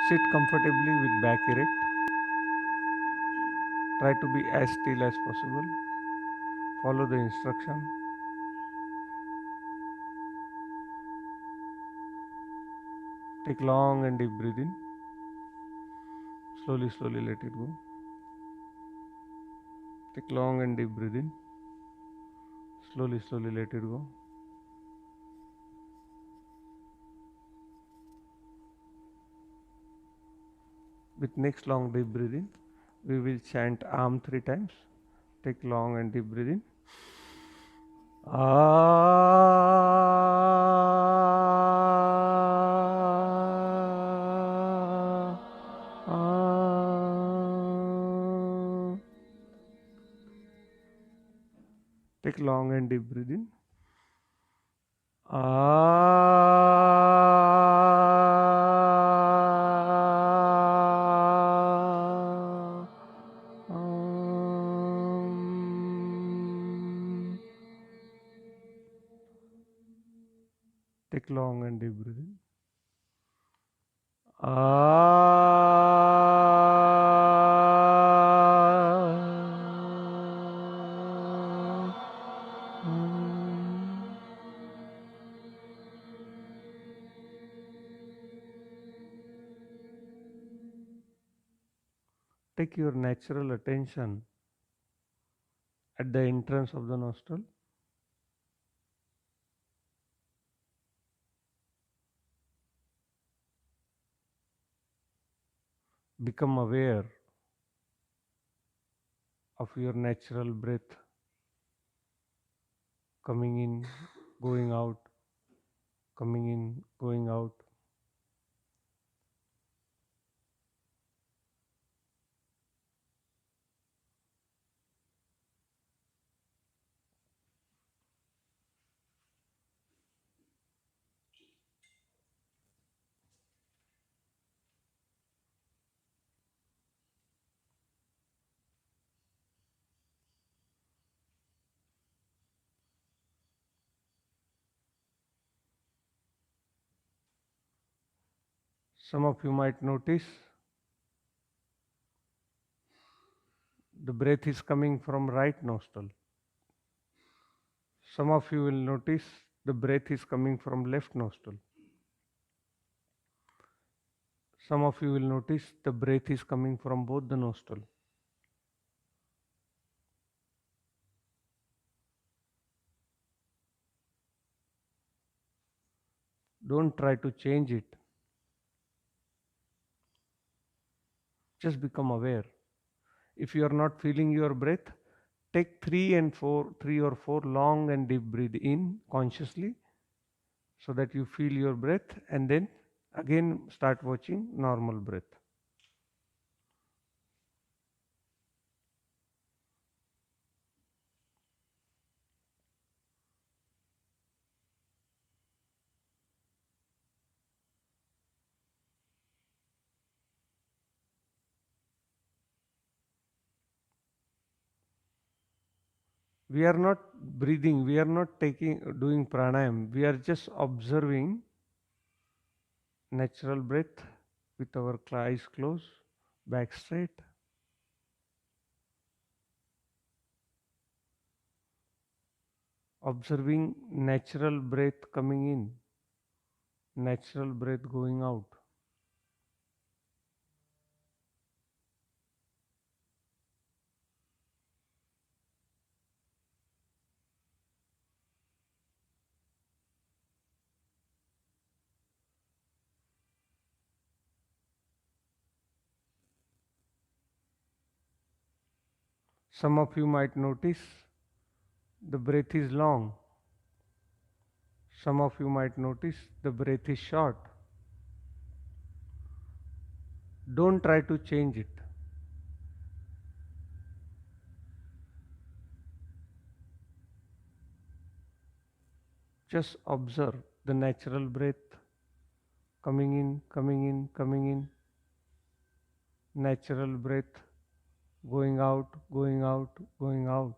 Sit comfortably with back erect. Try to be as still as possible. Follow the instruction. Take long and deep breath in. Slowly, slowly let it go. Take long and deep breath in. Slowly, slowly let it go. With next long deep breath in, we will chant Am 3 times. Take long and deep breath in. Ah, ah. Take long and deep breath in. Ah, take long and deep breath in. Take your natural attention at the entrance of the nostril. Become aware of your natural breath coming in, going out, coming in, going out. Some of you might notice the breath is coming from right nostril. Some of you will notice the breath is coming from left nostril. Some of you will notice the breath is coming from both the nostril. Don't try to change it. Just become aware. If you are not feeling your breath, take 3 or 4 long and deep breath in consciously so that you feel your breath, and then again start watching normal breath. We are not breathing, we are not doing pranayam, we are just observing natural breath with our eyes closed, back straight. Observing natural breath coming in, natural breath going out. Some of you might notice the breath is long. Some of you might notice the breath is short. Don't try to change it. Just observe the natural breath coming in, coming in, coming in. Natural breath going out, going out, going out.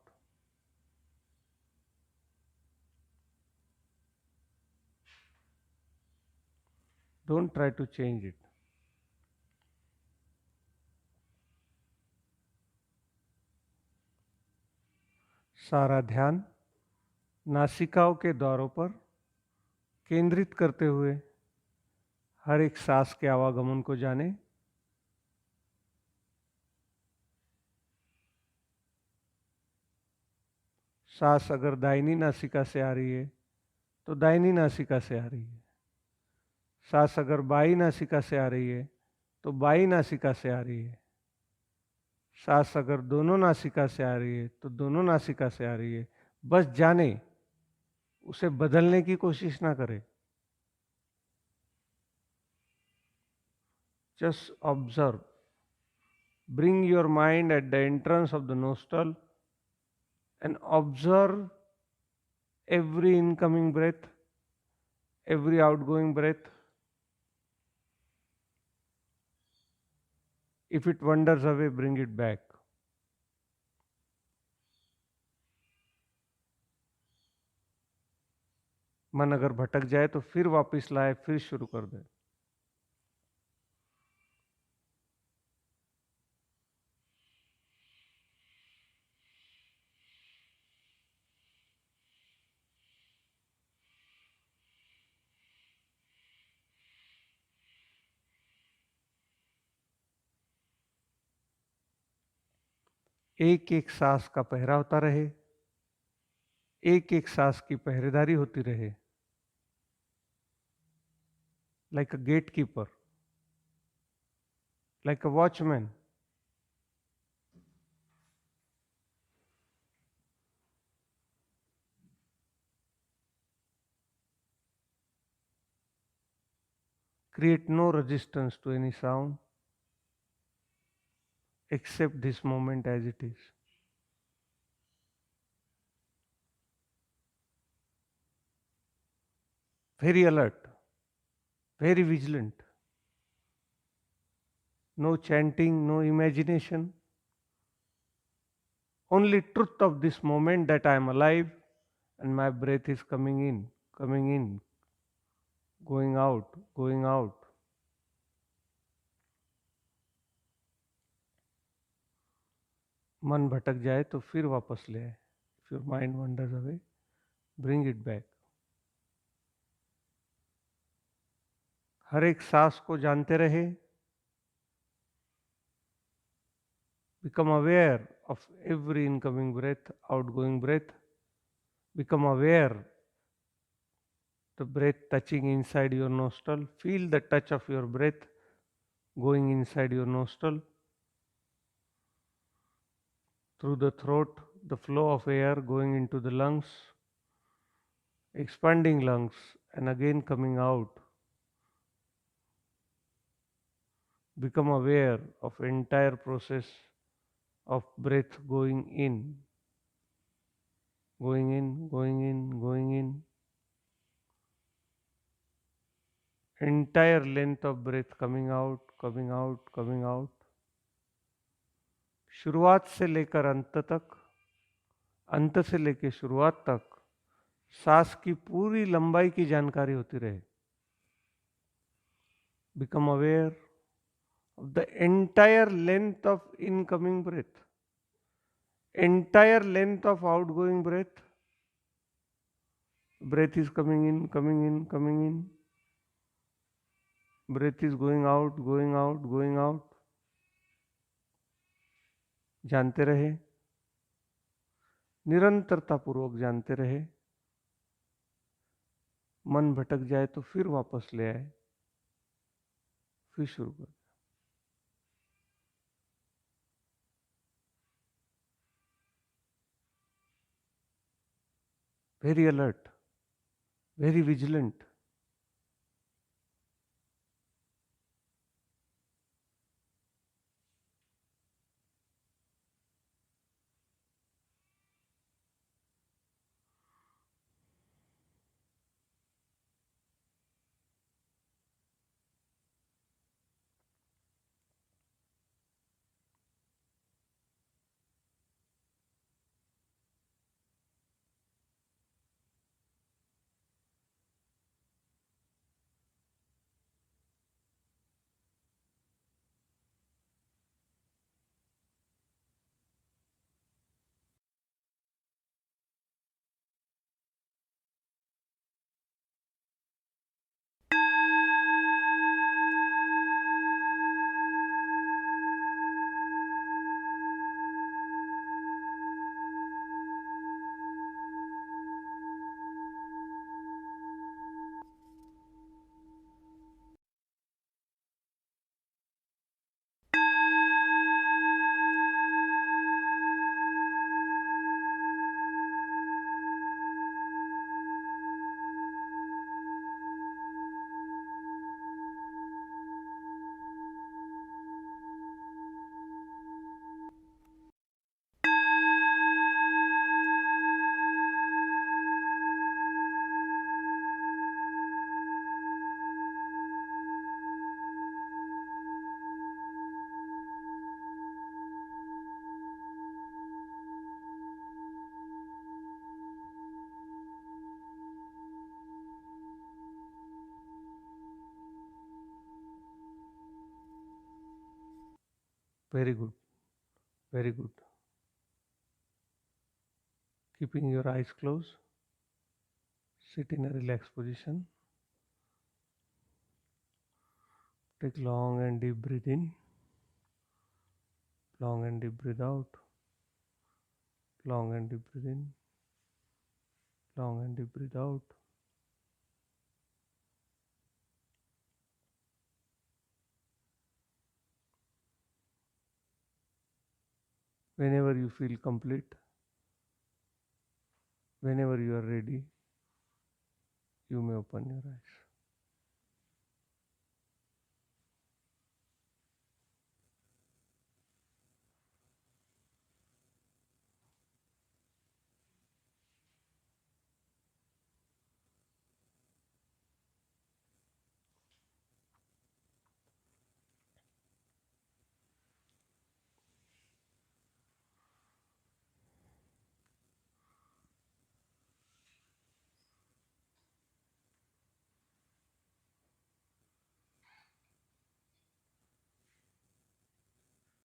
Don't try to change it. सारा ध्यान नासिकाओं के द्वारों पर केंद्रित करते हुए हर एक सांस के आवागमन को जाने। सांस अगर दाहिनी नासिका से आ रही है तो दाहिनी नासिका से आ रही है। सांस अगर बाई नासिका से आ रही है तो बाई नासिका से आ रही है। सांस अगर दोनों नासिका से आ रही है तो दोनों नासिका से आ रही है। बस जाने, उसे बदलने की कोशिश ना करें। Just observe. Bring your mind at the entrance of the nostril and observe every incoming breath, every outgoing breath. If it wanders away, bring it back. मन अगर भटक जाए तो फिर वापस लाए, फिर शुरू कर दे। एक एक सांस का पहरा होता रहे, एक एक सांस की पहरेदारी होती रहे। Like a gatekeeper, like a watchman. Create no resistance to any sound. Accept this moment as it is. Very alert, very vigilant. No chanting, no imagination. Only truth of this moment that I am alive and my breath is coming in, going out, going out. मन भटक जाए तो फिर वापस ले आए। If your mind wanders away, bring it back. हर एक सांस को जानते रहे। Become aware of every incoming breath, outgoing breath. Become aware the breath touching inside your nostril. Feel the touch of your breath going inside your nostril. Through the throat, the flow of air going into the lungs, expanding lungs and again coming out. Become aware of entire process of breath going in, going in, going in, going in. Entire length of breath coming out, coming out, coming out. शुरुआत से लेकर अंत तक, अंत से लेकर शुरुआत तक सांस की पूरी लंबाई की जानकारी होती रहे। Become aware of the entire length of incoming breath, entire length of outgoing breath. Breath is coming in, coming in, coming in. Breath is going out, going out, going out. जानते रहे, निरंतरता पूर्वक जानते रहे। मन भटक जाए तो फिर वापस ले आए, फिर शुरू कर। Very alert, very vigilant. Very good. Very good. Keeping your eyes closed, sit in a relaxed position. Take long and deep breath in, long and deep breath out, long and deep breath in, long and deep breath out. Whenever you feel complete, whenever you are ready, you may open your eyes.